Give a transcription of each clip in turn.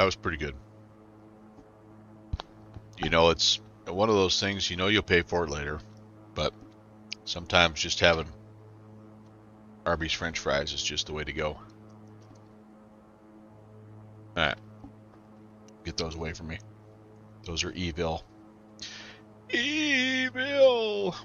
That was pretty good. You know, it's one of those things, you know you'll pay for it later, but sometimes just having Arby's French fries is just the way to go. Alright, get those away from me. Those are evil. Evil!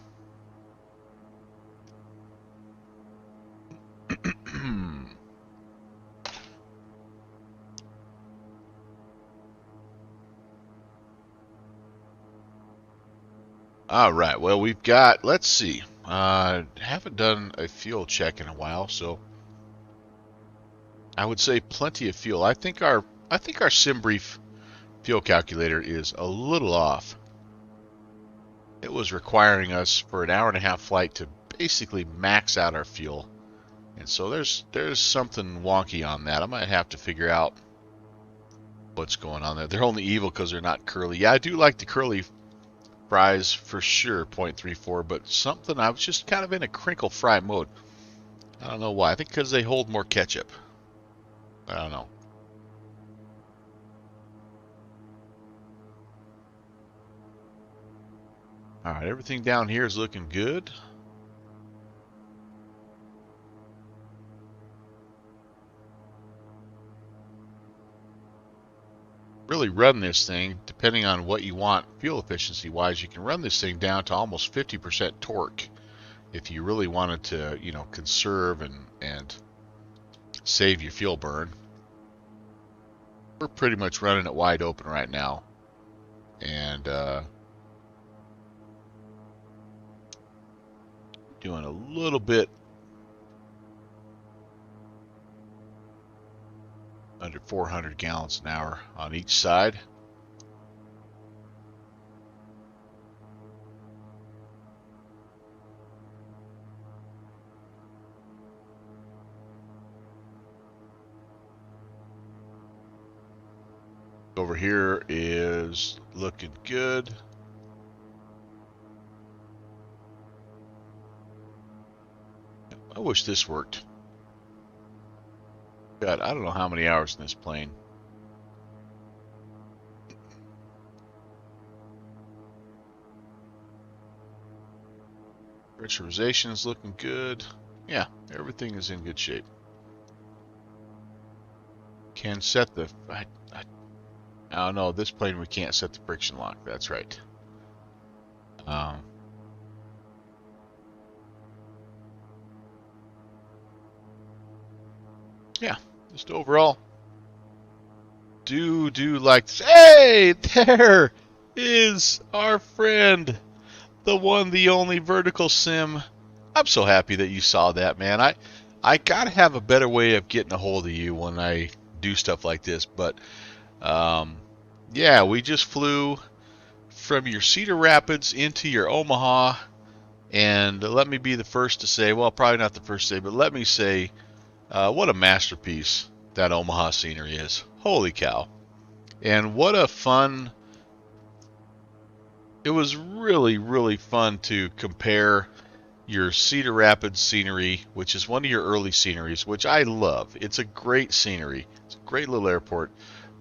All right. Well, we've got. Let's see. Haven't done a fuel check in a while, so I would say plenty of fuel. I think our SimBrief fuel calculator is a little off. It was requiring us for an hour and a half flight to basically max out our fuel, and so there's something wonky on that. I might have to figure out what's going on there. They're only evil because they're not curly. Yeah, I do like the curly fries for sure, 0.34, but something, I was just kind of in a crinkle fry mode. I don't know why. I think because they hold more ketchup. I don't know. All right, everything down here is looking good. Really run this thing, depending on what you want fuel efficiency wise, you can run this thing down to almost 50% torque if you really wanted to, you know, conserve and save your fuel burn. We're pretty much running it wide open right now, and doing a little bit under 400 gallons an hour on each side. Over here is looking good. I wish this worked. God, I don't know how many hours in this plane. Pressurization is looking good. Yeah, everything is in good shape. Can set the... Oh no, this plane we can't set the friction lock. That's right. Yeah, just overall, do like this. Hey, there is our friend, the one, the only Vertical Sim. I'm so happy that you saw that, man. I gotta have a better way of getting a hold of you when I do stuff like this, but yeah, we just flew from your Cedar Rapids into your Omaha, and let me be the first to say, well, probably not the first to say, but let me say, what a masterpiece that Omaha scenery is. Holy cow. And what a fun... It was really, really fun to compare your Cedar Rapids scenery, which is one of your early sceneries, which I love. It's a great scenery. It's a great little airport,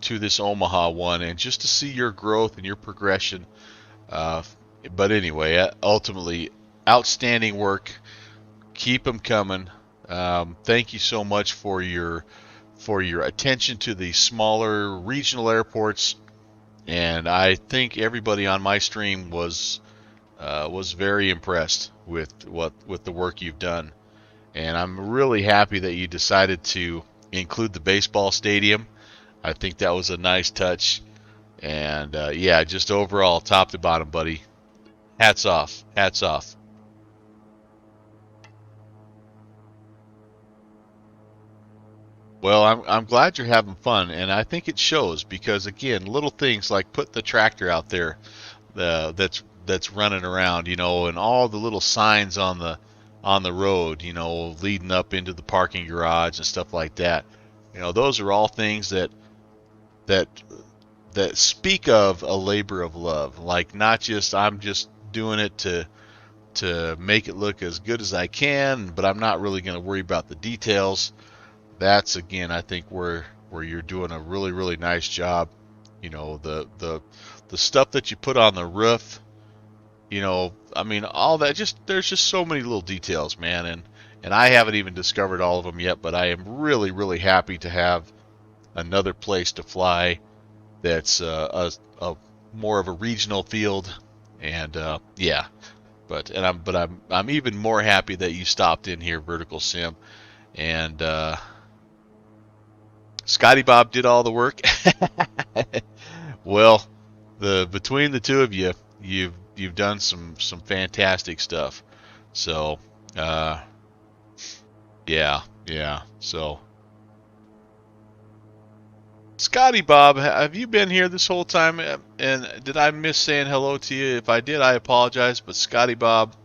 to this Omaha one, and just to see your growth and your progression. But anyway, ultimately, outstanding work. Keep them coming. Thank you so much for your attention to the smaller regional airports, and I think everybody on my stream was very impressed with the work you've done, and I'm really happy that you decided to include the baseball stadium. I think that was a nice touch, and yeah, just overall, top to bottom, buddy, hats off, hats off. Well, I'm glad you're having fun, and I think it shows because, again, little things like putting the tractor out there, that's running around, you know, and all the little signs on the road, you know, leading up into the parking garage and stuff like that. You know, those are all things that that speak of a labor of love. Like, not just I'm just doing it to make it look as good as I can, but I'm not really going to worry about the details. That's, again, I think where where you're doing a really, really nice job. You know, the stuff that you put on the roof, you know, I mean, all that, just there's just so many little details, man, and I haven't even discovered all of them yet, but I am really, really happy to have another place to fly that's a more of a regional field, and yeah, but I'm even more happy that you stopped in here, Vertical Sim, and Scotty Bob did all the work. Well, the between the two of you, you've done some fantastic stuff. So, yeah, yeah. So, Scotty Bob, have you been here this whole time? And did I miss saying hello to you? If I did, I apologize. But Scotty Bob,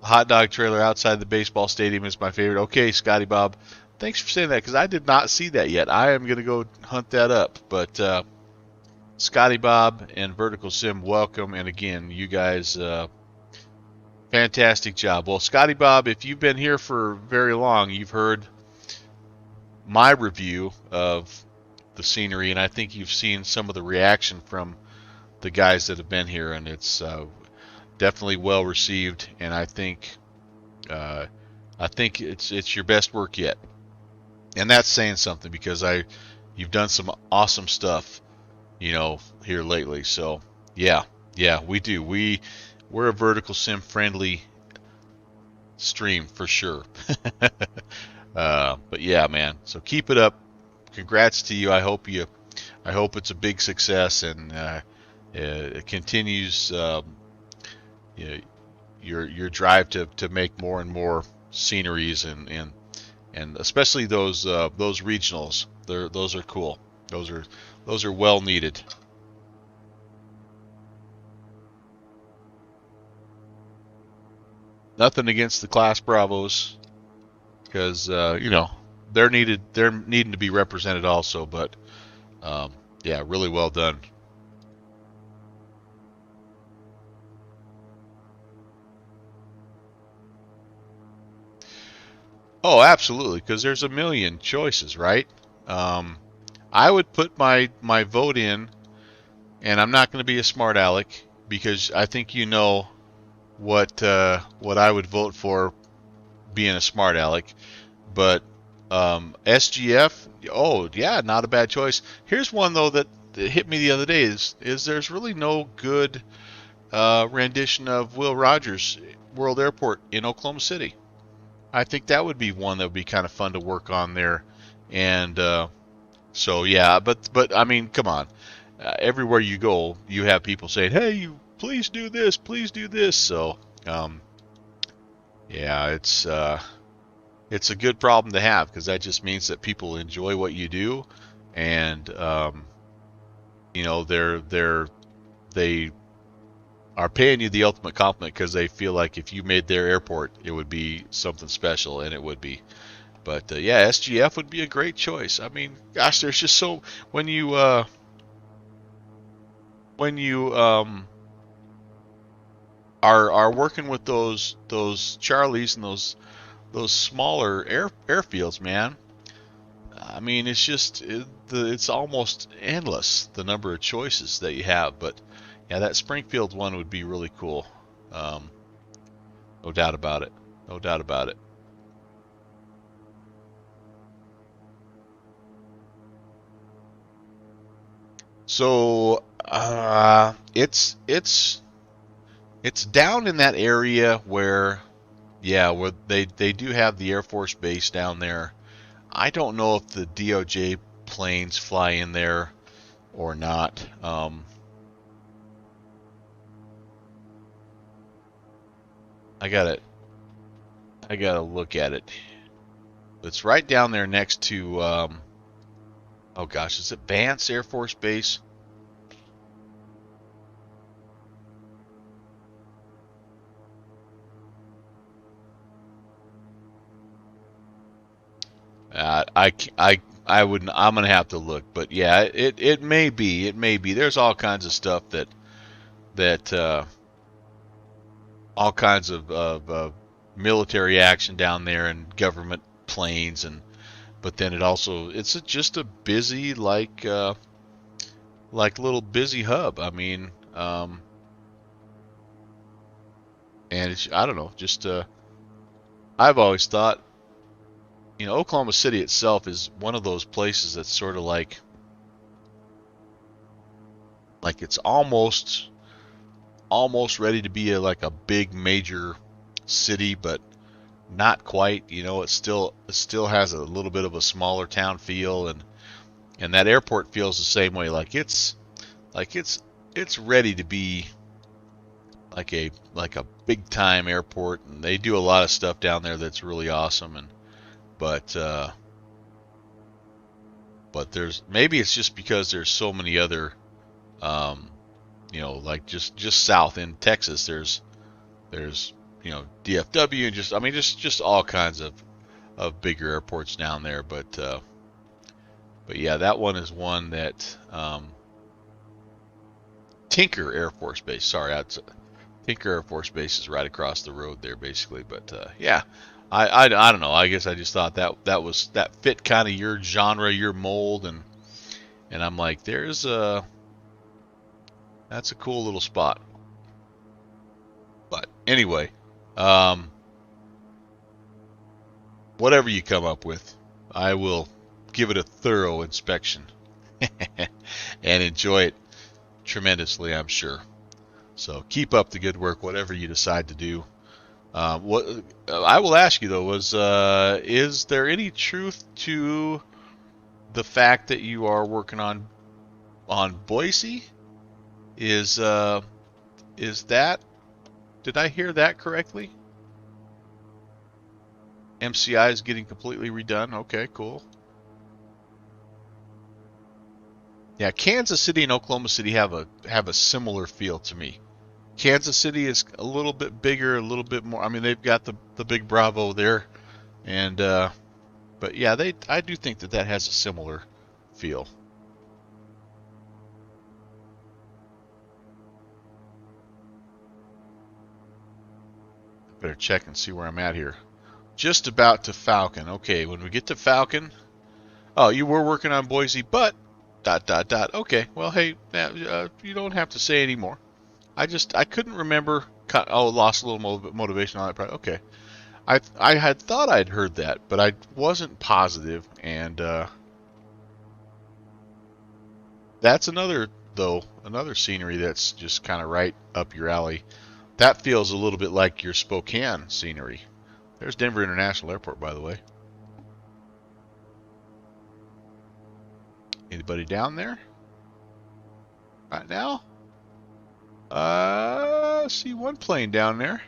hot dog trailer outside the baseball stadium is my favorite. Okay, Scotty Bob, thanks for saying that because I did not see that yet. I am gonna go hunt that up. But Scotty Bob and Vertical Sim, welcome. And again, you guys, fantastic job. Well, Scotty Bob, if you've been here for very long, you've heard my review of the scenery, and I think you've seen some of the reaction from the guys that have been here, and it's definitely well received. And I think it's your best work yet, and that's saying something because you've done some awesome stuff, you know, here lately. So yeah, we do. We're a Vertical Sim friendly stream for sure. But yeah, man. So keep it up. Congrats to you. I hope it's a big success and it continues you know, your drive to make more and more sceneries and especially those regionals. Those are cool. Those are well needed. Nothing against the Class Bravos because you know they're needing to be represented also, but yeah, really well done. Oh, absolutely, because there's a million choices, right? Um, I would put my vote in, and I'm not going to be a smart aleck because I think you know what I would vote for being a smart aleck. But SGF, oh yeah, not a bad choice. Here's one though that hit me the other day is there's really no good rendition of Will Rogers World Airport in Oklahoma City. I think that would be one that would be kind of fun to work on there, and so yeah, but I mean, come on, everywhere you go, you have people saying, "Hey, you please do this, please do this." So yeah, it's a good problem to have because that just means that people enjoy what you do, and you know they are paying you the ultimate compliment because they feel like if you made their airport, it would be something special, and it would be. But yeah, SGF would be a great choice. I mean, gosh, there's just so when you are working with those Charlies and those smaller airfields, man. I mean, it's just it's almost endless the number of choices that you have. But yeah, that Springfield one would be really cool. Um, no doubt about it. No doubt about it. So it's down in that area where yeah, where they do have the Air Force base down there. I don't know if the DOJ planes fly in there or not. I gotta I gotta look at it. It's right down there next to oh gosh, is it Vance Air Force Base? I wouldn't. I'm gonna have to look, but yeah, it may be. It may be. There's all kinds of stuff that all kinds of military action down there and government planes and but then it's just a busy like little busy hub. I mean, and I don't know, just I've always thought, Oklahoma City itself is one of those places that's sort of like it's almost ready to be like a big major city, but not quite. It still has a little bit of a smaller town feel, and that airport feels the same way. Like it's ready to be like a big time airport, and they do a lot of stuff down there that's really awesome. But but maybe it's just because there's so many other, um, like just south in Texas, there's DFW, and just all kinds of bigger airports down there. But yeah, that one is one that Tinker Air Force Base. Sorry, Tinker Air Force Base is right across the road there, basically. But yeah, I don't know. I guess I just thought that fit kind of your genre, your mold, and I'm like, that's a cool little spot. But anyway, um, whatever you come up with, I will give it a thorough inspection and enjoy it tremendously, I'm sure. So keep up the good work, whatever you decide to do. What I will ask you though is there any truth to the fact that you are working on Boise? Is that, did I hear that correctly? MCI is getting completely redone. Okay, cool. Yeah, Kansas City and Oklahoma City have a similar feel to me. Kansas City is a little bit bigger, a little bit more. I mean, they've got the big Bravo there, and but yeah, I do think that has a similar feel. Better check and see where I'm at here. Just about to Falcon. Okay, when we get to Falcon, oh, you were working on Boise, but dot dot dot. Okay, well, hey, you don't have to say anymore. I couldn't remember. Oh, lost a little motivation on that part. Okay, I had thought I'd heard that, but I wasn't positive, and that's another scenery that's just kind of right up your alley. That feels a little bit like your Spokane scenery. There's Denver International Airport, by the way. Anybody down there right now? See one plane down there.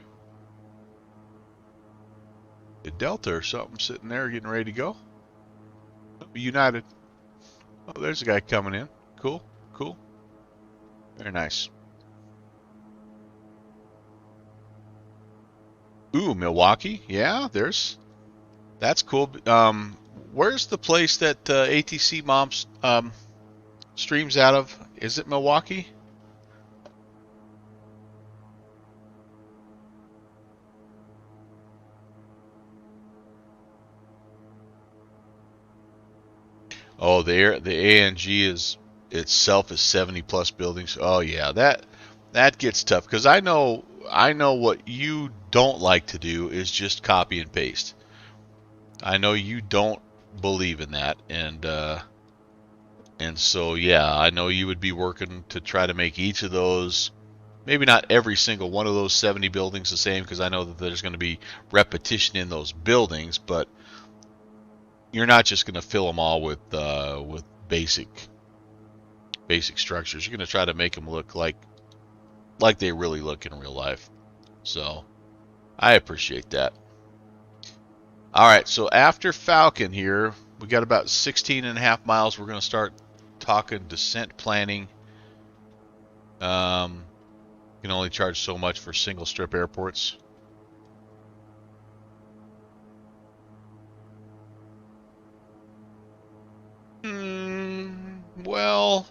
A Delta or something sitting there getting ready to go. United. Oh, there's a guy coming in. Cool, cool. Very nice. Ooh, Milwaukee. Yeah, that's cool. Where's the place that ATC Moms streams out of? Is it Milwaukee? Oh, the ANG is itself is 70 plus buildings. Oh yeah, that gets tough because I know what you don't like to do is just copy and paste. I know you don't believe in that, and so yeah, I know you would be working to try to make each of those, maybe not every single one of those 70 buildings the same, because I know that there's going to be repetition in those buildings, but you're not just going to fill them all with basic structures. You're going to try to make them look like they really look in real life. So I appreciate that. All right, so after Falcon here, we got about 16 and a half miles. We're going to start talking descent planning. You can only charge so much for single strip airports. Well,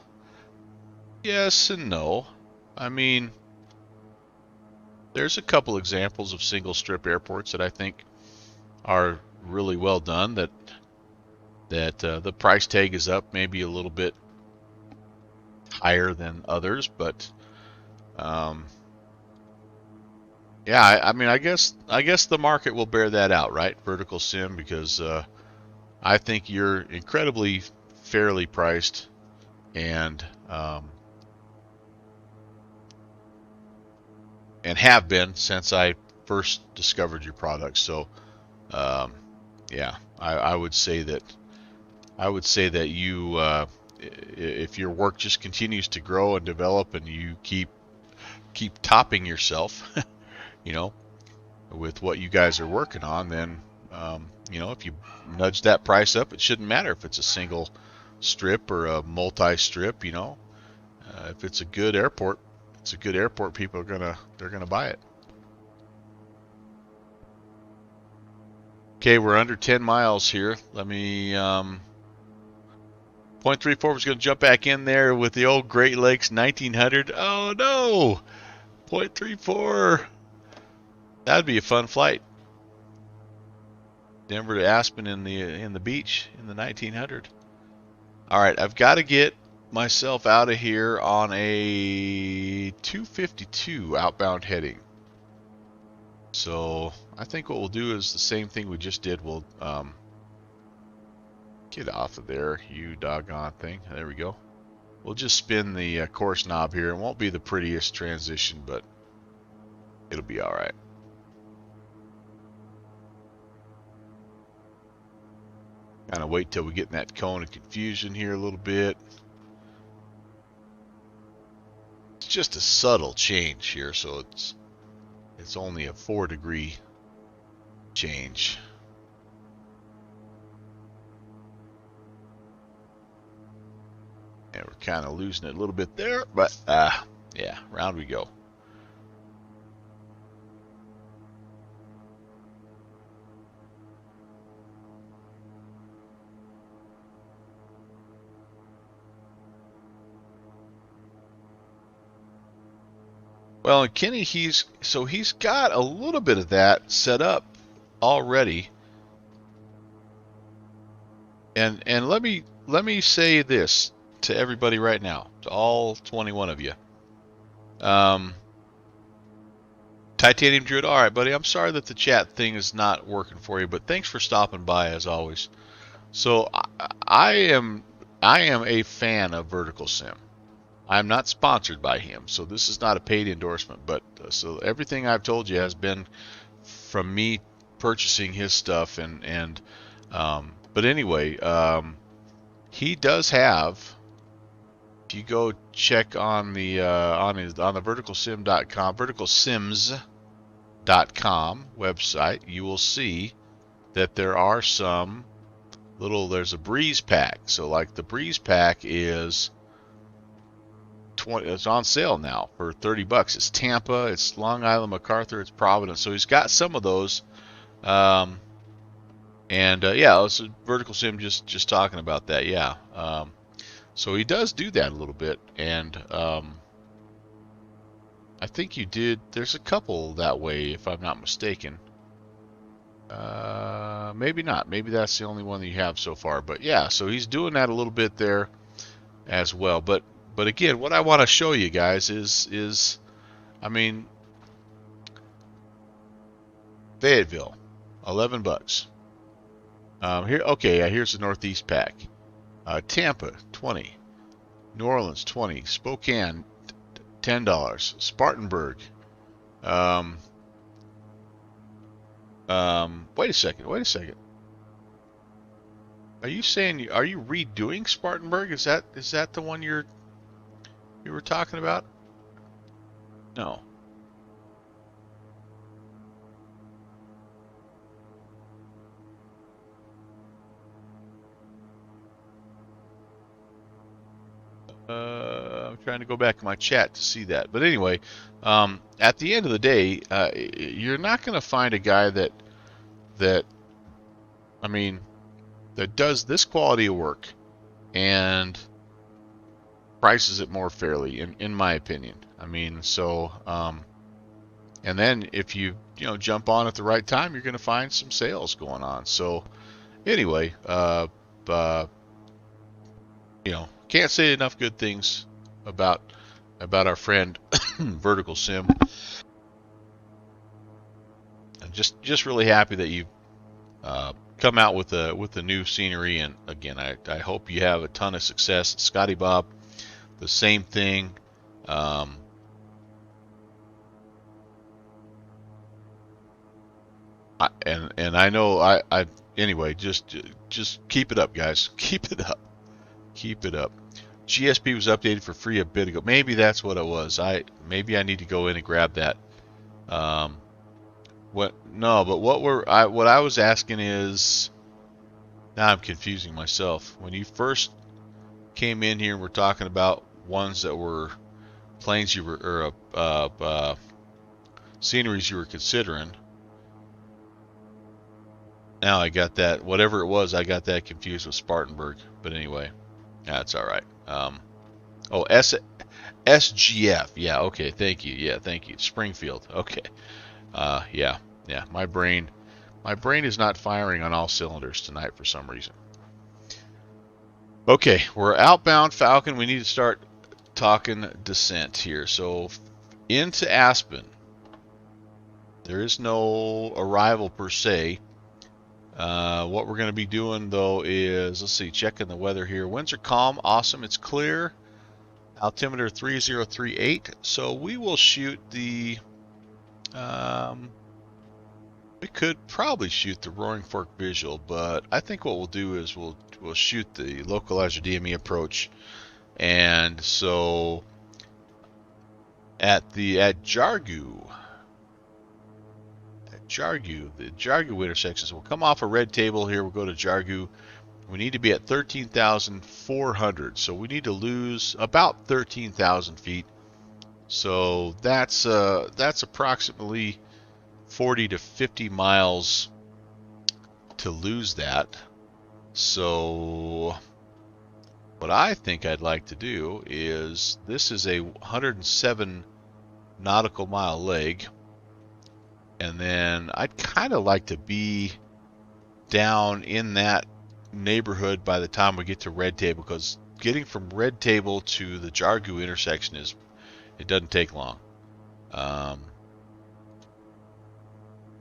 yes and no. I mean, there's a couple examples of single strip airports that I think are really well done that that the price tag is up maybe a little bit higher than others, but yeah, I mean, I guess the market will bear that out, right? Vertical Sim, because I think you're incredibly fairly priced, and have been since I first discovered your product. So yeah, I would say that you if your work just continues to grow and develop, and you keep topping yourself, you know, with what you guys are working on, then you know, if you nudge that price up, it shouldn't matter if it's a single strip or a multi-strip. You know, if it's a good airport, people are gonna buy it. Okay, we're under 10 miles here. Let me 0.34 was going to jump back in there with the old Great Lakes 1900. Oh no, 0.34. That'd be a fun flight. Denver to Aspen in the beach in the 1900. All right, I've got to get myself out of here on a 252 outbound heading. So I think what we'll do is the same thing we just did. We'll get off of there, you doggone thing. There we go. We'll just spin the course knob here. It won't be the prettiest transition, but it'll be all right. Kind of wait till we get in that cone of confusion here a little bit. It's just a subtle change here, so it's only a 4-degree change. And we're kind of losing it a little bit there, but yeah, round we go. Well, and Kenny, he's got a little bit of that set up already. And let me say this to everybody right now, to all 21 of you. Titanium Druid, all right, buddy. I'm sorry that the chat thing is not working for you, but thanks for stopping by as always. So I am a fan of Vertical Sim. I'm not sponsored by him, so this is not a paid endorsement. But so everything I've told you has been from me purchasing his stuff, and but anyway, he does have. If you go check on the on the verticalsim.com, verticalsims.com website, you will see that there are some there's a breeze pack. So like the breeze pack is it's on sale now for $30. It's Tampa, it's Long Island, MacArthur, it's Providence. So he's got some of those. Yeah, it's Vertical Sim just talking about that. Yeah. So he does do that a little bit, and I think you did. There's a couple that way, if I'm not mistaken. Maybe not. Maybe that's the only one that you have so far. But yeah, so he's doing that a little bit there as well. But again, what I want to show you guys is I mean, Fayetteville, $11. Here, okay, yeah, here's the Northeast pack. Tampa, 20. New Orleans, 20. Spokane, $10. Spartanburg. Wait a second. Are you redoing Spartanburg? Is that the one you were talking about? No. I'm trying to go back in my chat to see that. But anyway, at the end of the day, you're not going to find a guy that I mean, that does this quality of work and prices it more fairly, in my opinion. I mean, so, and then if you jump on at the right time, you're going to find some sales going on. So anyway, but you know, can't say enough good things about our friend Vertical Sim. I'm just really happy that you come out with a new scenery. And again, I hope you have a ton of success. Scotty Bob, the same thing. And I know I anyway, just keep it up, guys. Keep it up. Keep it up. GSP was updated for free a bit ago. Maybe that's what it was. Maybe I need to go in and grab that. What? No, but what I was asking is, now I'm confusing myself. When you first came in here, and we're talking about ones that were planes you were or sceneries you were considering. Now I got that, whatever it was, I got that confused with Spartanburg. But anyway, that's all right. Oh, SGF. Yeah, okay, thank you. Yeah, thank you. Springfield. Okay. Yeah. My brain is not firing on all cylinders tonight for some reason. Okay, we're outbound Falcon. We need to start talking descent here. So into Aspen. There is no arrival per se. What we're going to be doing though is, let's see, checking the weather here. Winds are calm, awesome, it's clear. Altimeter 3038. So we will shoot the, we could probably shoot the Roaring Fork visual, but I think what we'll do is we'll shoot the localizer DME approach. And so at Jargu, the Jargu intersections, we'll come off a red table here, we'll go to Jargu. We need to be at 13,400, so we need to lose about 13,000 feet. So that's approximately 40 to 50 miles to lose that. So what I think I'd like to do is, this is a 107 nautical mile leg. And then I'd kind of like to be down in that neighborhood by the time we get to Red Table, because getting from Red Table to the Jargu intersection it doesn't take long. Yeah,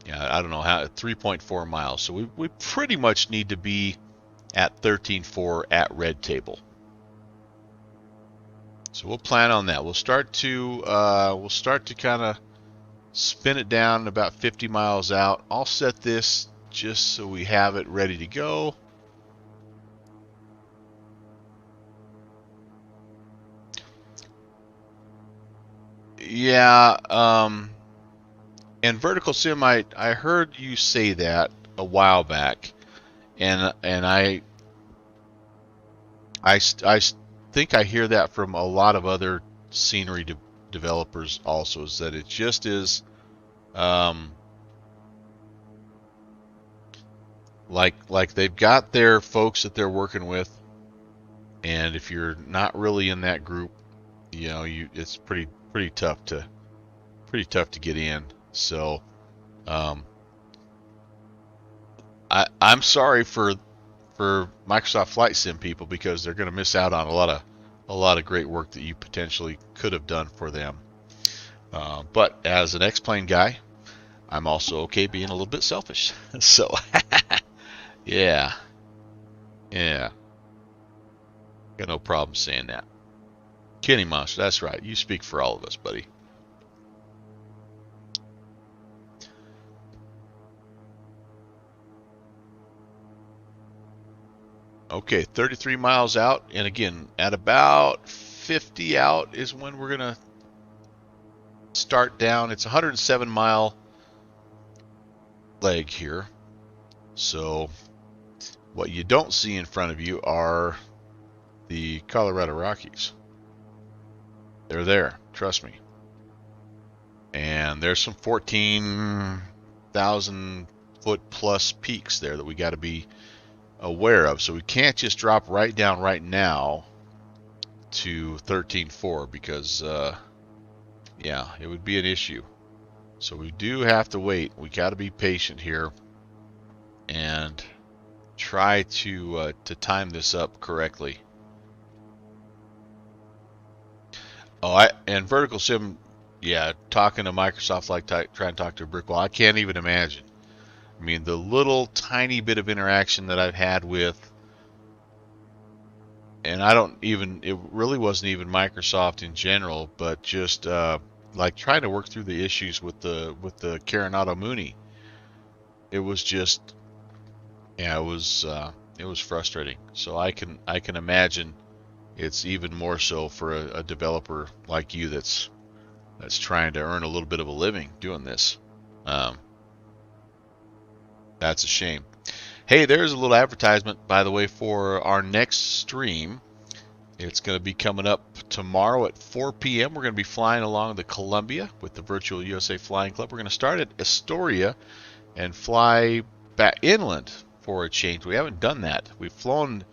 I don't know how, 3.4 miles. So we pretty much need to be at 13.4 at Red Table. So we'll plan on that. We'll start to kind of spin it down about 50 miles out. I'll set this just so we have it ready to go. Yeah, and Vertical Sim, I heard you say that a while back, and I think I hear that from a lot of other scenery developers also, is that it just is like they've got their folks that they're working with, and if you're not really in that group, you know, it's pretty tough to get in. So I'm sorry for Microsoft Flight Sim people, because they're going to miss out on a lot of great work that you potentially could have done for them. But as an X-Plane guy, I'm also okay being a little bit selfish. So yeah, got no problem saying that. Kenny Monster, that's right. You speak for all of us, buddy. Okay, 33 miles out, and again, at about 50 out is when we're going to start down. It's a 107 mile leg here. So what you don't see in front of you are the Colorado Rockies. They're there, trust me. And there's some 14,000 foot plus peaks there that we got to be aware of. So we can't just drop right down right now to 13.4, because yeah, it would be an issue. So we do have to wait. We got to be patient here and try to time this up correctly. Oh, and vertical sim, yeah, talking to Microsoft like trying to talk to a brick wall. I can't even imagine. I mean, the little tiny bit of interaction that I've had with, and I don't even, it really wasn't even Microsoft in general, but just like trying to work through the issues with the Carinado Mooney. It was just, yeah, it was frustrating. So I can imagine it's even more so for a developer like you that's trying to earn a little bit of a living doing this. Um, that's a shame. Hey, there's a little advertisement, by the way, for our next stream. It's going to be coming up tomorrow at 4 p.m. We're going to be flying along the Columbia with the Virtual USA Flying Club. We're going to start at Astoria and fly back inland for a change. We haven't done that. We've flown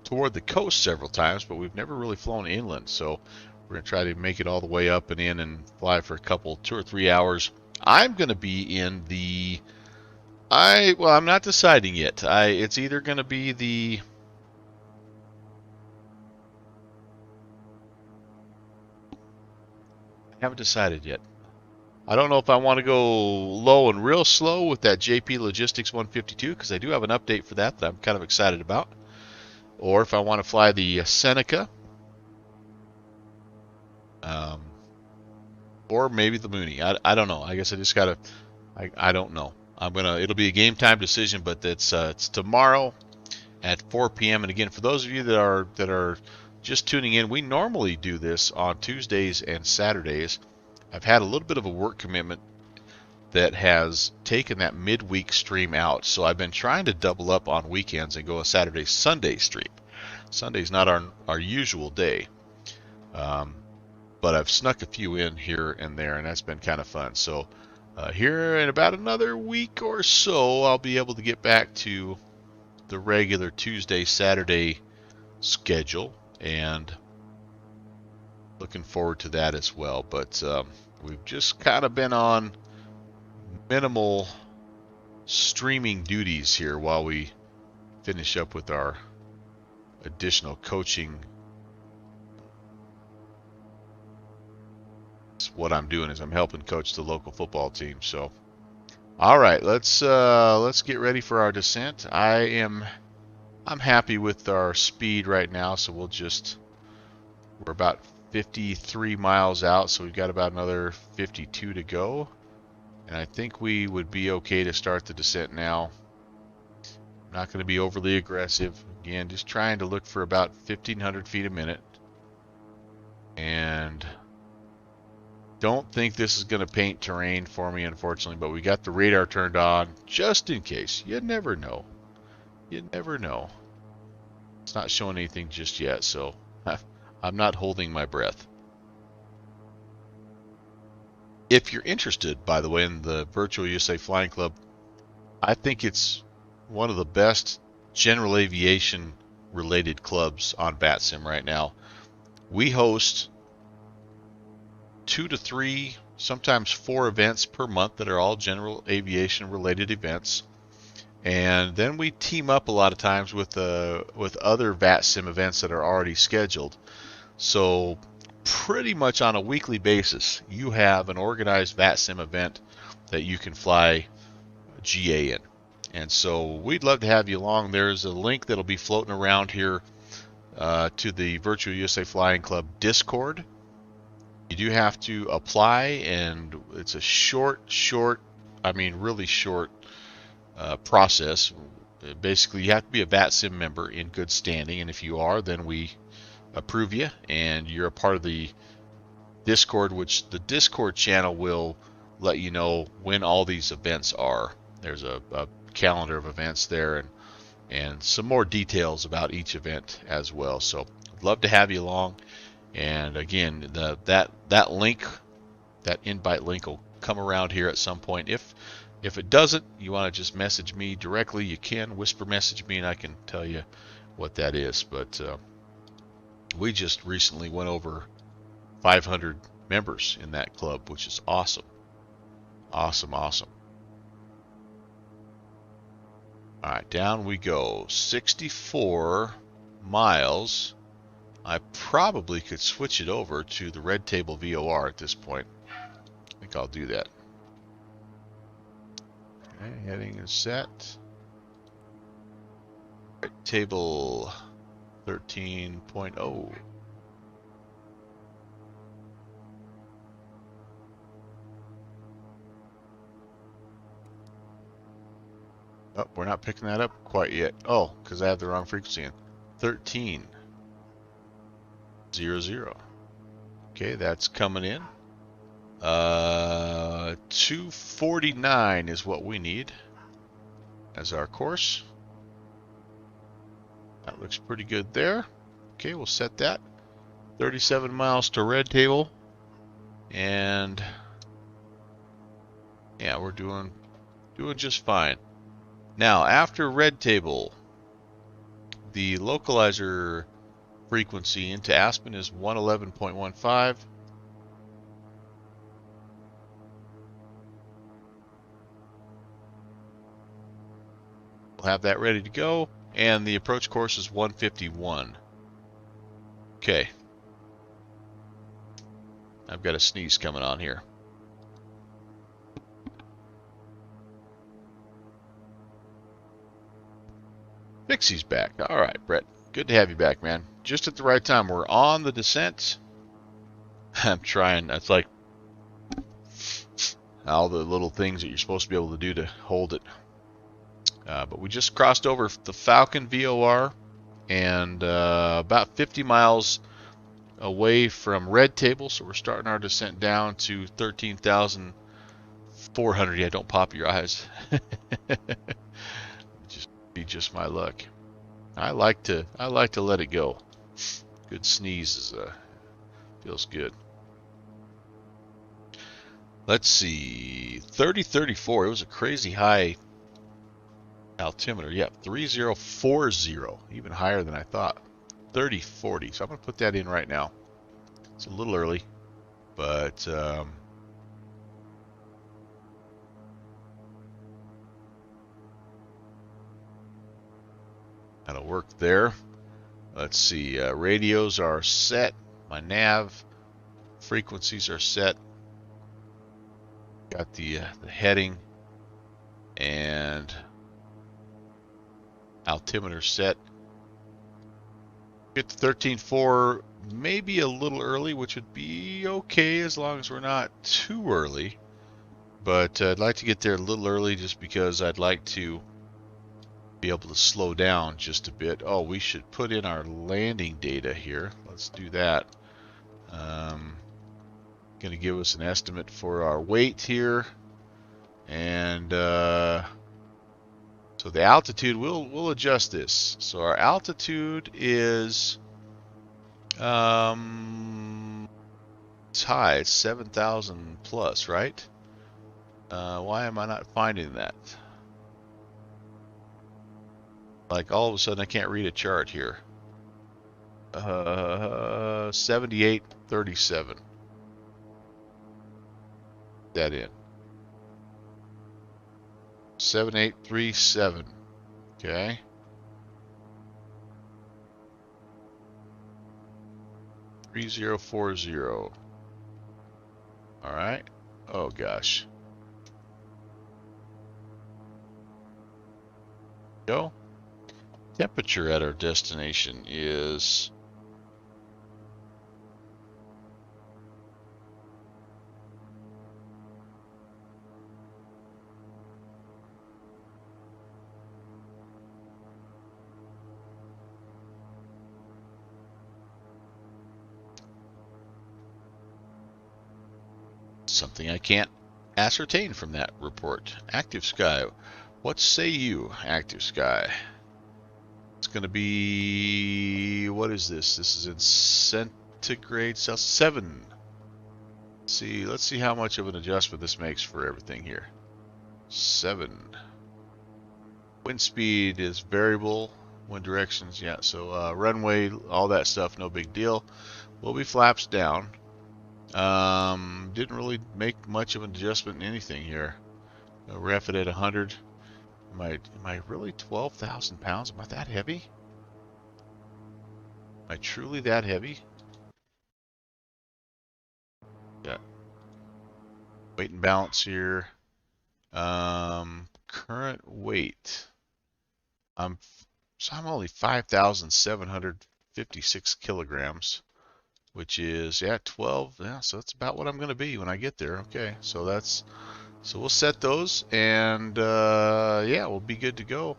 toward the coast several times, but we've never really flown inland. So we're going to try to make it all the way up and in and fly for a couple, 2 or 3 hours. I'm going to be in the, I'm not deciding yet. It's either going to be the, I haven't decided yet. I don't know if I want to go low and real slow with that JP Logistics 152 because I do have an update for that I'm kind of excited about. Or if I want to fly the Seneca. Or maybe the Mooney. I don't know. I guess I just gotta. I don't know. It'll be a game time decision, but it's tomorrow at 4 p.m. And again, for those of you that are just tuning in, we normally do this on Tuesdays and Saturdays. I've had a little bit of a work commitment that has taken that midweek stream out, so I've been trying to double up on weekends and go a Saturday Sunday stream. Sunday's not our usual day. But I've snuck a few in here and there, and that's been kind of fun. So here in about another week or so, I'll be able to get back to the regular Tuesday, Saturday schedule, and looking forward to that as well. But we've just kind of been on minimal streaming duties here while we finish up with our additional coaching. What I'm doing is I'm helping coach the local football team. So, all right, let's get ready for our descent. I'm happy with our speed right now, so we're about 53 miles out, so we've got about another 52 to go, and I think we would be okay to start the descent now. I'm not going to be overly aggressive. Again, just trying to look for about 1,500 feet a minute, and don't think this is going to paint terrain for me, unfortunately, but we got the radar turned on just in case. You never know. You never know. It's not showing anything just yet, so I'm not holding my breath. If you're interested, by the way, in the Virtual USA Flying Club, I think it's one of the best general aviation related clubs on VATSIM right now. We host 2 to 3, sometimes 4 events per month that are all general aviation related events, and then we team up a lot of times with other VATSIM events that are already scheduled. So pretty much on a weekly basis, you have an organized VATSIM event that you can fly GA in. And so we'd love to have you along. There's a link that'll be floating around here to the Virtual USA Flying Club Discord. You do have to apply, and it's a really short process. Basically, you have to be a VATSIM member in good standing, and if you are, then we approve you, and you're a part of the Discord, which the Discord channel will let you know when all these events are. There's a calendar of events there, and some more details about each event as well. So I'd love to have you along. And again, that link, that invite link will come around here at some point. If it doesn't, you want to just message me directly, you can whisper message me and I can tell you what that is. But we just recently went over 500 members in that club, which is awesome. Awesome. All right, down we go. 64 miles. I probably could switch it over to the red table VOR at this point. I think I'll do that. Okay, heading is set. Red table 13.0. Oh, we're not picking that up quite yet. Oh, because I have the wrong frequency in. 13.00. Okay, that's coming in. 249 is what we need as our course. That looks pretty good there. Okay, we'll set that. 37 miles to red table. And yeah, we're doing just fine. Now, after red table, the localizer frequency into Aspen is 111.15. We'll have that ready to go, and the approach course is 151. Okay. I've got a sneeze coming on here. Pixie's back. All right, Brett. Good to have you back, man. Just at the right time. We're on the descent. I'm trying. That's like all the little things that you're supposed to be able to do to hold it. But we just crossed over the Falcon VOR and about 50 miles away from red table. So we're starting our descent down to 13,400. Yeah, don't pop your eyes. Just my luck. I like to let it go. Good sneeze feels good. Let's see, 3034. It was a crazy high altimeter. Yeah, 3040, even higher than I thought. 3040. So I'm gonna put that in right now. It's a little early, but that'll work there. Let's see, radios are set. My nav frequencies are set. Got the heading and altimeter set. Get to 13.4, maybe a little early, which would be okay as long as we're not too early. But I'd like to get there a little early just because I'd like to be able to slow down just a bit. Oh, we should put in our landing data here. Let's do that. Going to give us an estimate for our weight here, and so the altitude, we'll adjust this. So our altitude is it's high. It's 7,000 plus, right? Why am I not finding that? Like all of a sudden I can't read a chart here. 7837. That in. 7837. Okay. $3040. All right. Oh gosh. Go. Temperature at our destination is something I can't ascertain from that report. Active sky. What say you, active sky? It's going to be, what is this? This is in centigrade Celsius, 7. Let's see how much of an adjustment this makes for everything here. 7. Wind speed is variable. Wind directions, yeah. So runway, all that stuff, no big deal. Will be flaps down. Didn't really make much of an adjustment in anything here. Ref it at 100. Am I really 12,000 pounds? Am I that heavy? Am I truly that heavy? Yeah. Weight and balance here. Current weight. I'm only 5,756 kilograms, which is, yeah, 12. Yeah, so that's about what I'm going to be when I get there. Okay, so we'll set those, and yeah, we'll be good to go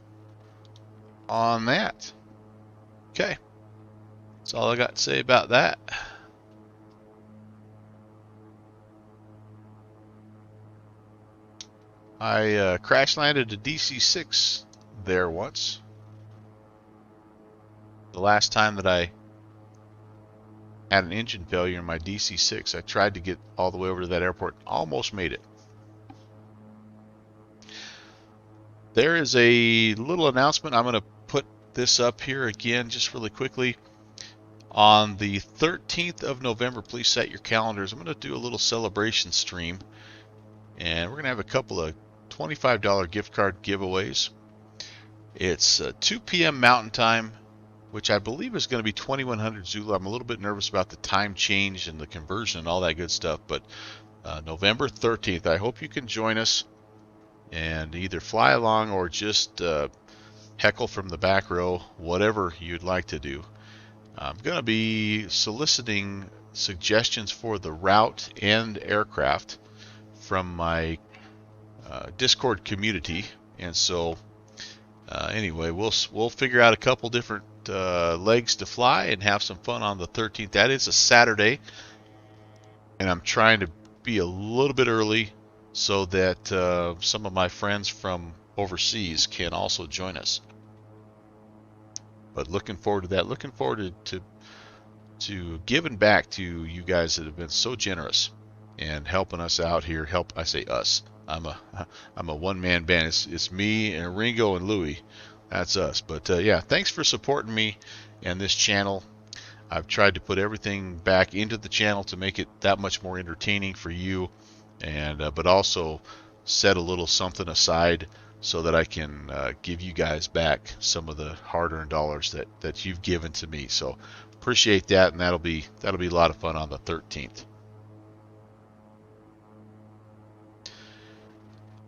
on that. Okay, that's all I got to say about that. I crash landed a DC-6 there once. The last time that I had an engine failure in my DC-6, I tried to get all the way over to that airport, almost made it. There is a little announcement. I'm going to put this up here again just really quickly. On the 13th of November, please set your calendars. I'm going to do a little celebration stream, and we're going to have a couple of $25 gift card giveaways. It's 2 p.m. Mountain Time, which I believe is going to be 2100 Zulu. I'm a little bit nervous about the time change and the conversion and all that good stuff, but November 13th, I hope you can join us and either fly along or just heckle from the back row, whatever you'd like to do. I'm going to be soliciting suggestions for the route and aircraft from my Discord community, and so anyway, we'll figure out a couple different legs to fly and have some fun on the 13th. That is a Saturday, and I'm trying to be a little bit early so that some of my friends from overseas can also join us. But looking forward to that. Looking forward to giving back to you guys that have been so generous and helping us out here. I say us. I'm a one-man band. It's me and Ringo and Louie. That's us. But yeah, thanks for supporting me and this channel. I've tried to put everything back into the channel to make it that much more entertaining for you, and but also set a little something aside so that I can give you guys back some of the hard-earned dollars that you've given to me. So appreciate that, and that'll be a lot of fun on the 13th.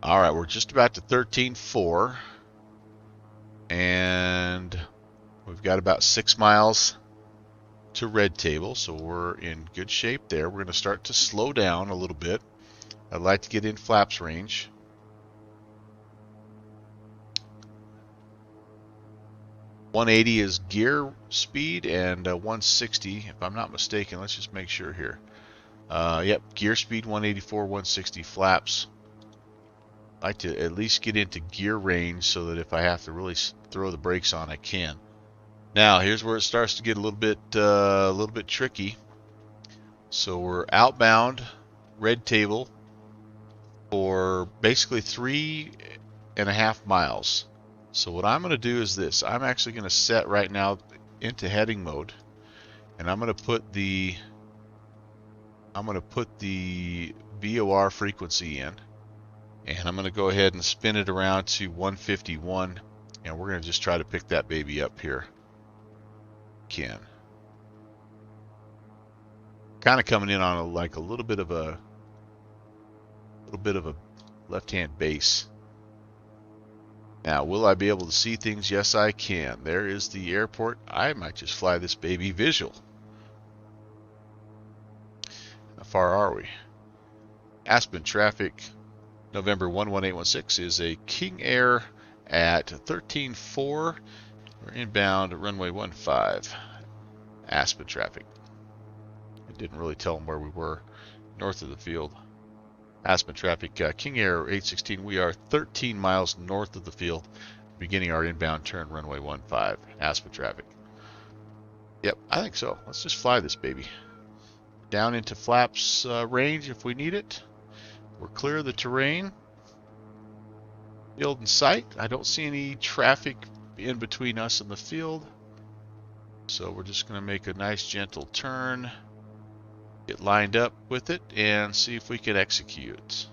All right, we're just about to 13.4, and we've got about 6 miles to Red Table, so we're in good shape there. We're going to start to slow down a little bit. I'd like to get in flaps range. .180 is gear speed, and 160, if I'm not mistaken. Let's just make sure here. Yep, gear speed 184, 160 flaps. I like to at least get into gear range so that if I have to really throw the brakes on, I can. Now here's where it starts to get a little bit tricky. So we're outbound Red Table for basically 3.5 miles. So what I'm going to do is this. I'm actually going to set right now into heading mode, and I'm going to put the VOR frequency in, and I'm going to go ahead and spin it around to 151, and we're going to just try to pick that baby up here. Kind of coming in on a little bit of a left-hand base. Now, will I be able to see things? Yes, I can. There is the airport. I might just fly this baby visual. How far are we? Aspen traffic, November 11816 is a King Air at 13.4. We're inbound runway 15. Aspen traffic. It didn't really tell them where we were. North of the field. Aspen traffic, King Air 816. We are 13 miles north of the field, beginning our inbound turn, runway 15. Aspen traffic. Yep, I think so. Let's just fly this baby. Down into flaps range if we need it. We're clear of the terrain. Field in sight. I don't see any traffic in between us and the field. So we're just going to make a nice gentle turn. Get lined up with it and see if we can execute.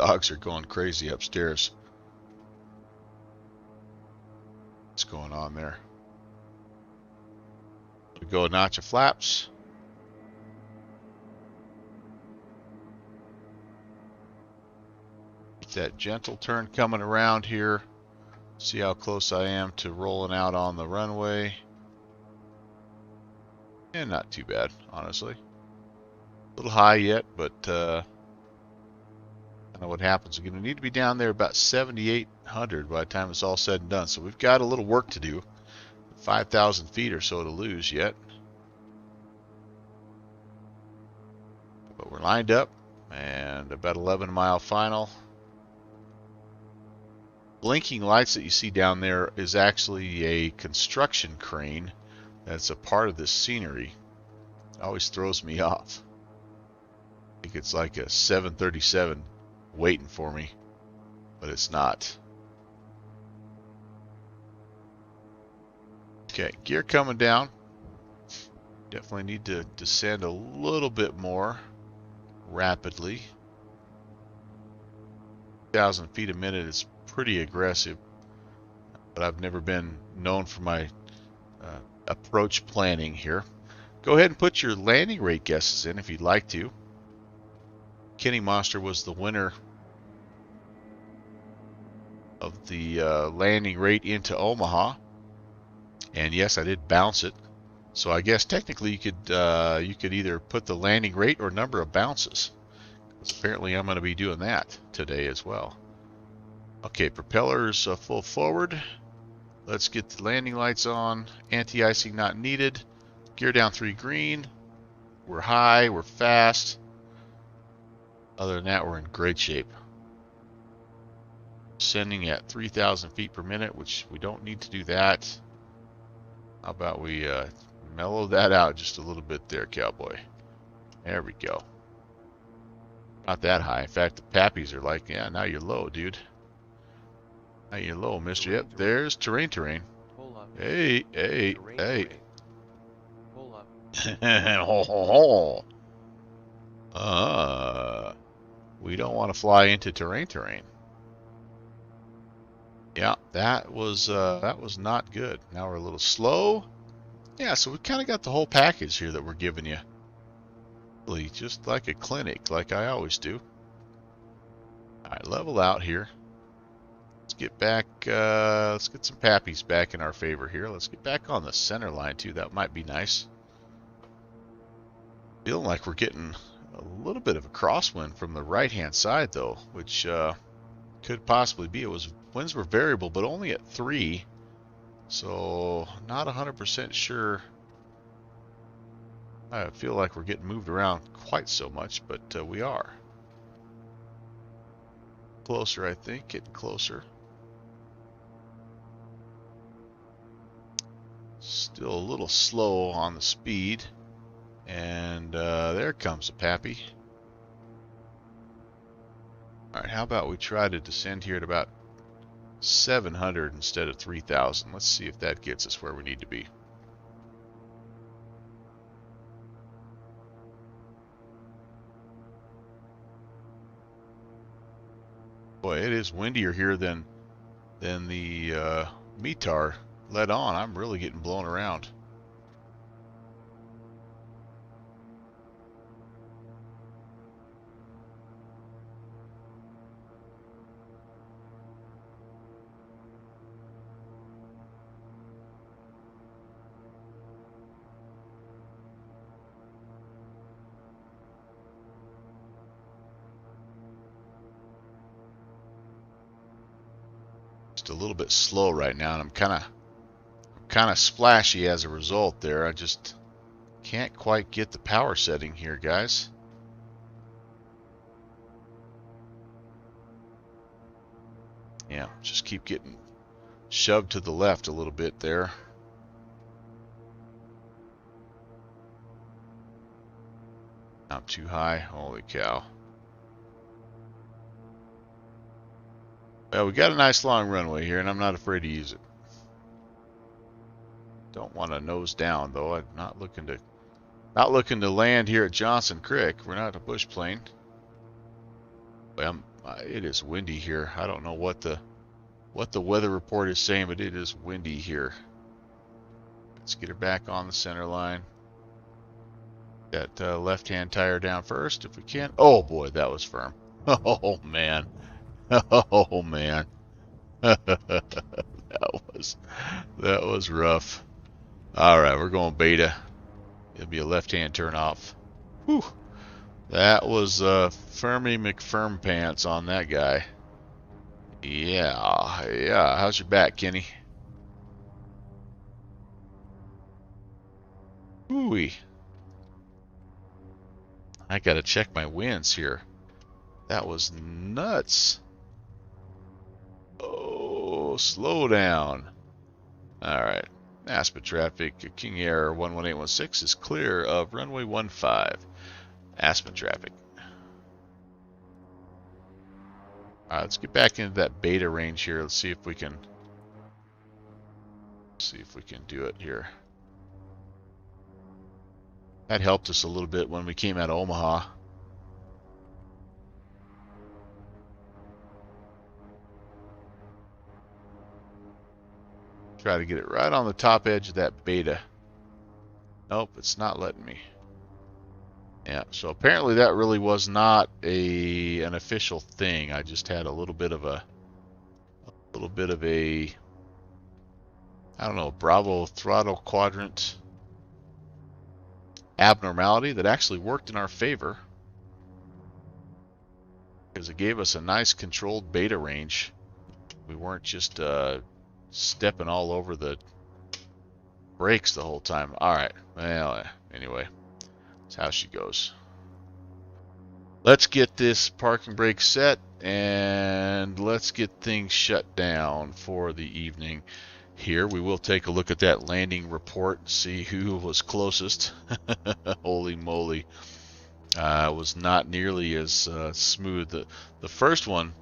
dogs are going crazy upstairs. What's going on there? We go a notch of flaps. Get that gentle turn coming around here. See how close I am to rolling out on the runway. And not too bad, honestly. A little high yet, but I don't know what happens. We're going to need to be down there about 7,800 by the time it's all said and done. So we've got a little work to do. 5,000 feet or so to lose yet. But we're lined up, and about 11-mile final. Blinking lights that you see down there is actually a construction crane that's a part of this scenery. It always throws me off. I think it's like a 737 waiting for me, but it's not. Okay, gear coming down. Definitely need to descend a little bit more rapidly. 1,000 feet a minute is pretty aggressive, but I've never been known for my approach planning here. Go ahead and put your landing rate guesses in if you'd like to. Kenny Monster was the winner of the landing rate into Omaha, and yes, I did bounce it. So I guess technically you could either put the landing rate or number of bounces, because apparently I'm going to be doing that today as well. Okay, propellers full forward. Let's get the landing lights on. Anti-icing not needed. Gear down 3 green. We're high, we're fast. Other than that, we're in great shape. Sending at 3,000 feet per minute, which we don't need to do that. How about we mellow that out just a little bit there, cowboy. There we go. Not that high. In fact, the pappies are like, yeah, now you're low, dude. Now you're low, mister. Yep, there's terrain. Pull up. Hey. Pull up. Ho. We don't want to fly into terrain. Yeah, that was not good. Now we're a little slow. Yeah, so we kind of got the whole package here that we're giving you. Really, just like a clinic, like I always do. All right, level out here. Let's get back. Let's get some pappies back in our favor here. Let's get back on the center line too. That might be nice. Feeling like we're getting a little bit of a crosswind from the right-hand side though, which could possibly be. Winds were variable, but only at 3, so not 100% sure. I feel like we're getting moved around quite so much, but we are. Closer, I think, getting closer. Still a little slow on the speed, and there comes a pappy. All right, how about we try to descend here at about 700 instead of 3,000. Let's see if that gets us where we need to be. Boy, it is windier here than the METAR let on. I'm really getting blown around. A little bit slow right now, and I'm kind of splashy as a result there. I just can't quite get the power setting here, guys. Yeah, just keep getting shoved to the left a little bit there. Not too high. Holy cow. Well, we got a nice long runway here, and I'm not afraid to use it. Don't want to nose down though. I'm not looking to land here at Johnson Creek. We're not a bush plane. Well, It is windy here. I don't know what the weather report is saying, but it is windy here. Let's get her back on the center line. That left-hand tire down first, if we can. Oh boy, that was firm. Oh man. Oh man. that was rough. All right, we're going beta. It'll be a left-hand turn off. Whew. That was Fermi McFirm pants on that guy. Yeah, yeah. How's your back, Kenny? Ooh-wee. I gotta check my winds here. That was nuts. Oh, slow down. All right. Aspen traffic, King Air 11816 is clear of runway 15. Aspen traffic. All right, let's get back into that beta range here. Let's see if we can do it here. That helped us a little bit when we came out of Omaha. Try to get it right on the top edge of that beta. Nope, it's not letting me. Yeah, so apparently that really was not an official thing. I just had a little bit of a I don't know, Bravo throttle quadrant abnormality that actually worked in our favor, because it gave us a nice controlled beta range. We weren't just stepping all over the brakes the whole time. All right, well, anyway, that's how she goes. Let's get this parking brake set and let's get things shut down for the evening. Here we will take a look at that landing report and see who was closest. Holy moly. It was not nearly as smooth. The first one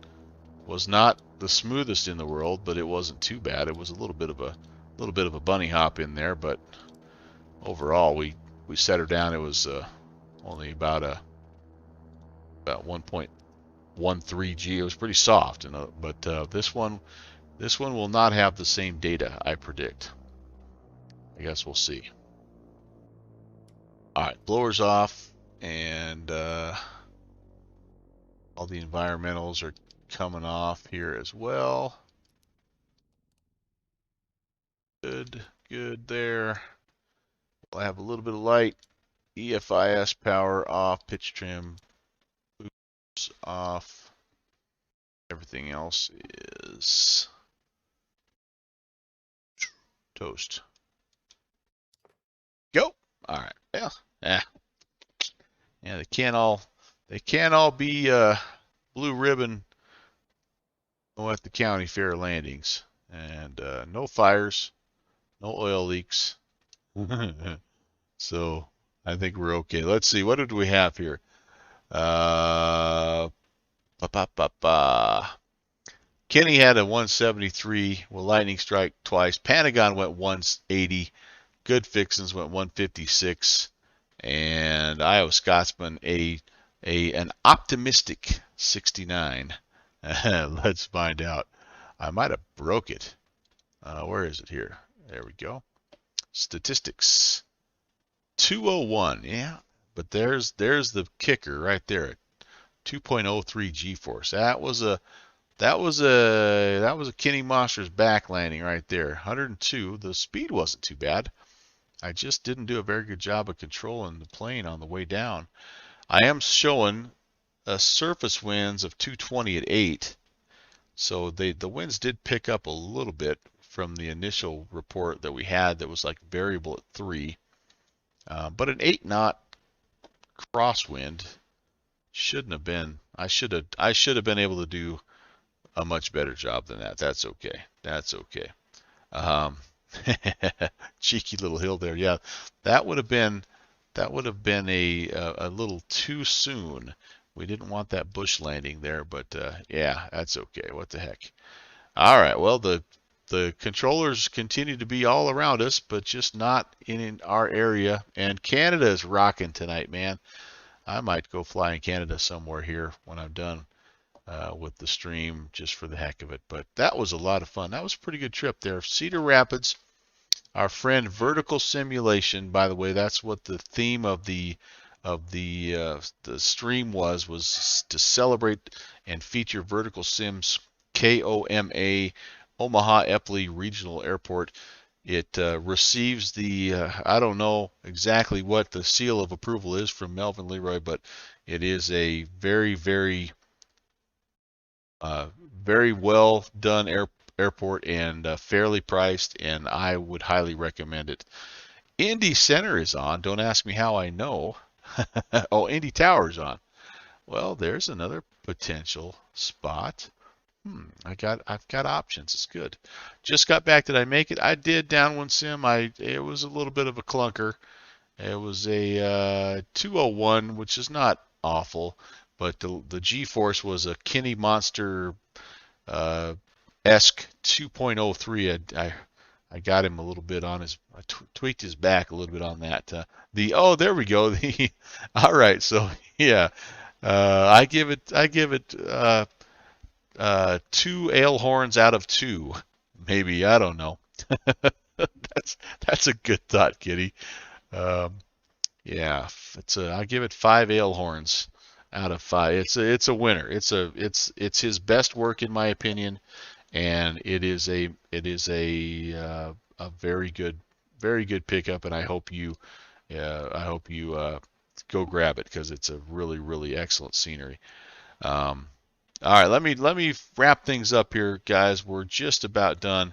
was not the smoothest in the world, but it wasn't too bad. It was a little bit of a bunny hop in there, but overall we set her down. It was only about 1.13 G. It was pretty soft, but this one will not have the same data, I predict. I guess we'll see. All right, blowers off, and all the environmentals are coming off here as well. Good there. We'll have a little bit of light. EFIS power off, pitch trim boost off. Everything else is toast. Go. All right. Yeah. They can't all be blue ribbon at the county fair landings, and no fires, no oil leaks. So I think we're okay. Let's see, what did we have here? Kenny had a 173. Well, Lightning Strike twice. Pentagon went 180. Good Fixins went 156. And Iowa Scotsman an optimistic 69. Let's find out. I might have broke it. Where is it here? There we go. Statistics. 201. Yeah, but there's the kicker right there. 2.03 G-force. That was a Kenny Monster's back landing right there. 102. The speed wasn't too bad. I just didn't do a very good job of controlling the plane on the way down. I am showing surface winds of 220 at 8. So the winds did pick up a little bit from the initial report that we had that was like variable at 3. But an 8 knot crosswind shouldn't have been. I should have been able to do a much better job than that. That's okay. That's okay. Cheeky little hill there. Yeah, that would have been a little too soon. We didn't want that bush landing there, but yeah, that's okay. What the heck? All right. Well, the controllers continue to be all around us, but just not in our area. And Canada is rocking tonight, man. I might go fly in Canada somewhere here when I'm done. with the stream just for the heck of it. But that was a lot of fun. That was a pretty good trip there. Cedar Rapids, our friend Vertical Simulation. By the way, that's what the theme of the stream was to celebrate and feature Vertical Sims KOMA Omaha Eppley Regional Airport. It receives the I don't know exactly what the seal of approval is from Melvin Leroy, but it is a very, very very well done airport and fairly priced, and I would highly recommend it. Indy Center is on. Don't ask me how I know. Oh, Indy Tower is on. Well, there's another potential spot. I've got options. It's good. Just got back. Did I make it? I did. Downwind Sim. It was a little bit of a clunker. It was a 201, which is not awful, but the G-force was a Kinney Monster esque 2.03. I got him a little bit on his. I tweaked his back a little bit on that. There we go. All right. So yeah, I give it 2 ale horns out of 2, maybe. I don't know. That's a good thought, Kitty. Yeah, I give it 5 ale horns out of 5. It's a winner. It's his best work in my opinion, and it is a very good pickup, and I hope you go grab it because it's a really, really excellent scenery. All right, let me wrap things up here, guys. We're just about done.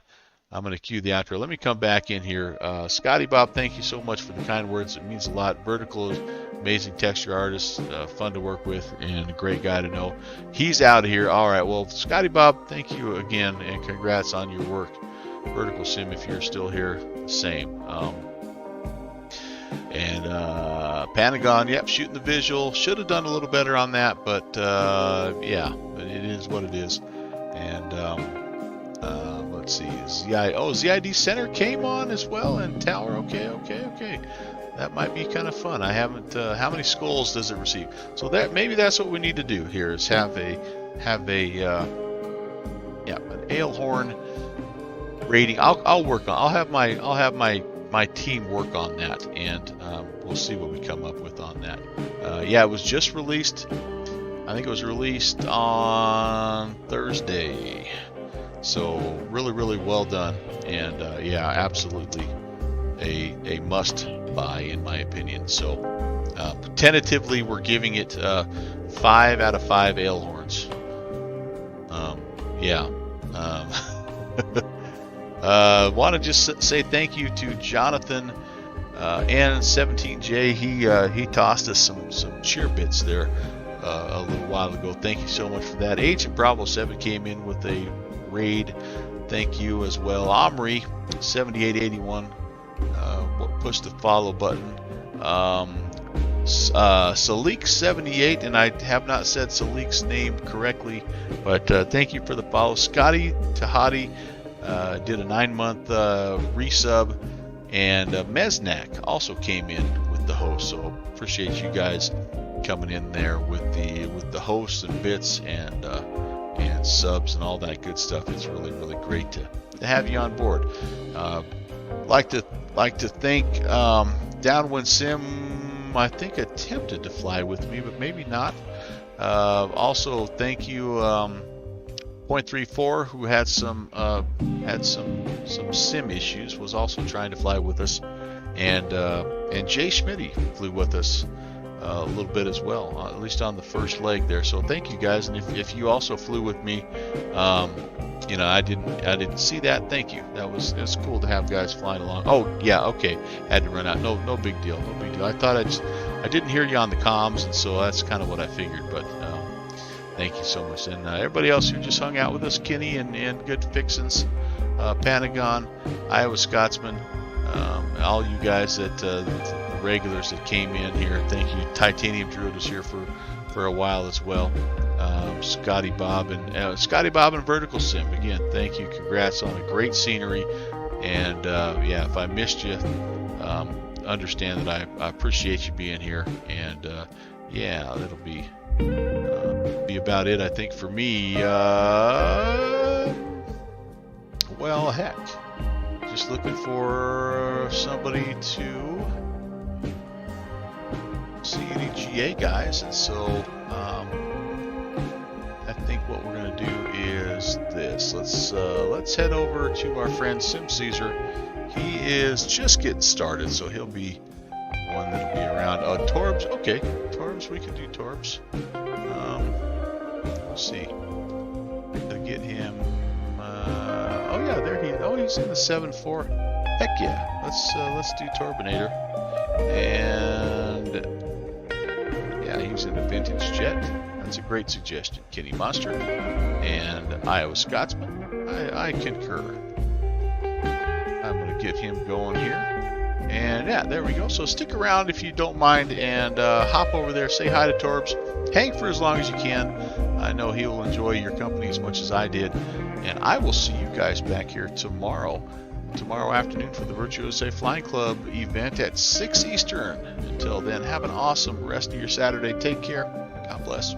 I'm going to cue the outro. Let me come back in here. Scotty Bob, thank you so much for the kind words. It means a lot. Vertical is amazing texture artist, fun to work with, and a great guy to know. He's out of here. All right, well, Scotty Bob, thank you again, and congrats on your work. Vertical Sim, if you're still here, same. Pentagon, yep, shooting the visual. Should have done a little better on that, but yeah, it is what it is. And let's see, ZID Center came on as well, and Tower. Okay. That might be kind of fun. I haven't. How many skulls does it receive? So maybe that's what we need to do here is have an ale horn rating. I'll work on. I'll have my team work on that, and we'll see what we come up with on that. Yeah, it was just released. I think it was released on Thursday. So really, really well done, and yeah, absolutely a must buy in my opinion. So tentatively, we're giving it 5 out of 5 ale horns. Yeah. Want to just say thank you to Jonathan N17J. He tossed us some cheer bits there a little while ago. Thank you so much for that. Agent Bravo 7 came in with a raid. Thank you as well. Omri 7881 push the follow button. Salik 78, and I have not said Salik's name correctly, but thank you for the follow. Scotty Tahati did a 9-month resub, and Mesnak also came in with the host. So appreciate you guys coming in there with the hosts and bits and subs and all that good stuff. It's really, really great to have you on board. Like to thank Downwind Sim. I think attempted to fly with me, but maybe not. Also, thank you, .34, who had some sim issues, was also trying to fly with us, and Jay Schmitty flew with us a little bit as well, at least on the first leg there. So thank you guys, and if you also flew with me, I didn't see that. Thank you. It's cool to have guys flying along. Oh yeah, okay. Had to run out. No big deal. No big deal. I thought I didn't hear you on the comms, and so that's kind of what I figured. But thank you so much, and everybody else who just hung out with us, Kenny and Good Fixins, Pentagon, Iowa Scotsman, all you guys the regulars that came in here. Thank you. Titanium Druid was here for a while as well. Scotty Bob and Vertical Sim, again, thank you. Congrats on a great scenery, and yeah, if I missed you, understand that I appreciate you being here, and yeah, it'll be be about it, I think, for me. Well, heck, just looking for somebody to see any GA guys, and so I think what we're going to do is this. Let's head over to our friend Sim Caesar. He is just getting started, so he'll be one that'll be around. Torbs, okay, Torbs, we can do Torbs. Let's see, to get him. Oh yeah, there he. Oh, he's in the 7.4. Heck yeah, let's do Turbinator. And yeah, he's in the vintage jet. That's a great suggestion, Kenny Monster and Iowa Scotsman. I concur. I'm going to get him going here. And yeah, there we go. So stick around if you don't mind, and hop over there, say hi to Torbs. Hang for as long as you can. I know he will enjoy your company as much as I did. And I will see you guys back here tomorrow afternoon for the Virtuoso Flying Club event at 6 Eastern. Until then, have an awesome rest of your Saturday. Take care. God bless.